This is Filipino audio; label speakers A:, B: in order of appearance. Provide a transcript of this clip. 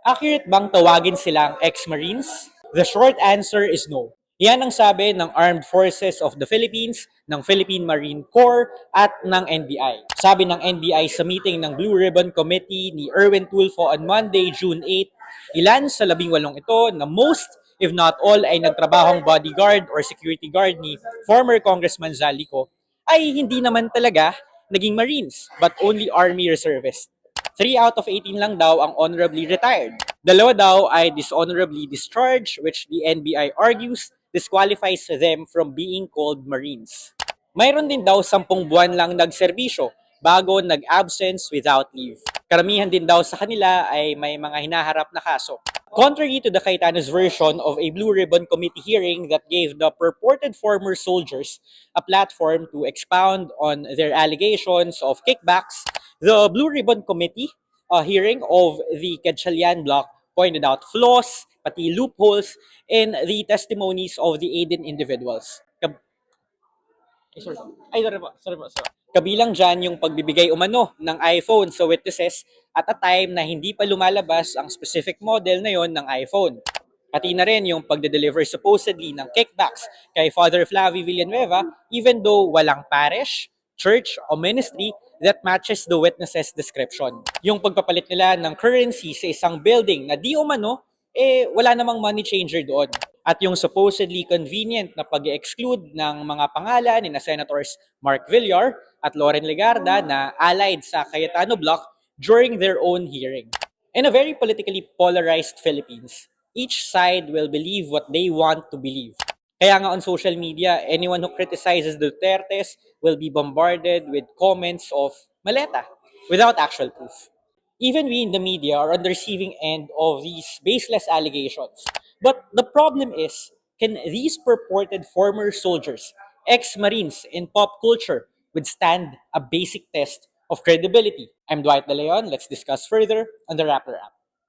A: Accurate bang tawagin silang ex-Marines? The short answer is no. Yan ang sabi ng Armed Forces of the Philippines, ng Philippine Marine Corps, at ng NBI. Sabi ng NBI sa meeting ng Blue Ribbon Committee ni Erwin Tulfo on Monday, June 8, ilan sa 18 ito na most, if not all, ay nagtrabahong bodyguard or security guard ni former Congressman Zalico ay hindi naman talaga naging Marines, but only Army Reservists. 3 out of 18 lang daw ang honorably retired. Dalawa daw ay dishonorably discharged, which the NBI argues disqualifies them from being called Marines. Mayroon din daw 10 buwan lang nagserbisyo bago nag-absence without leave. Karamihan din daw sa kanila ay may mga hinaharap na kaso. Contrary to the Cayetanos version of a Blue Ribbon Committee hearing that gave the purported former soldiers a platform to expound on their allegations of kickbacks, the Blue Ribbon Committee hearing of the Quetzalian block pointed out flaws, pati loopholes, in the testimonies of the aided individuals. Sorry. Kabilang dyan yung pagbibigay umano ng iPhone sa witnesses at a time na hindi pa lumalabas ang specific model na yon ng iPhone. Pati na rin yung pagde-deliver supposedly ng kickbacks kay Father Flavie Villanueva even though walang parish, church, o ministry that matches the witness's description. Yung pagpapalit nila ng currency sa isang building na di umano, wala namang money changer doon. At yung supposedly convenient na pag-exclude ng mga pangalan ni na Senators Mark Villar at Loren Legarda na allied sa Cayetano Block during their own hearing. In a very politically polarized Philippines, each side will believe what they want to believe. Kaya nga on social media, anyone who criticizes Dutertes will be bombarded with comments of maleta without actual proof. Even we in the media are on the receiving end of these baseless allegations. But the problem is, can these purported former soldiers, ex-Marines in pop culture, withstand a basic test of credibility? I'm Dwight De Leon. Let's discuss further on the Rappler app.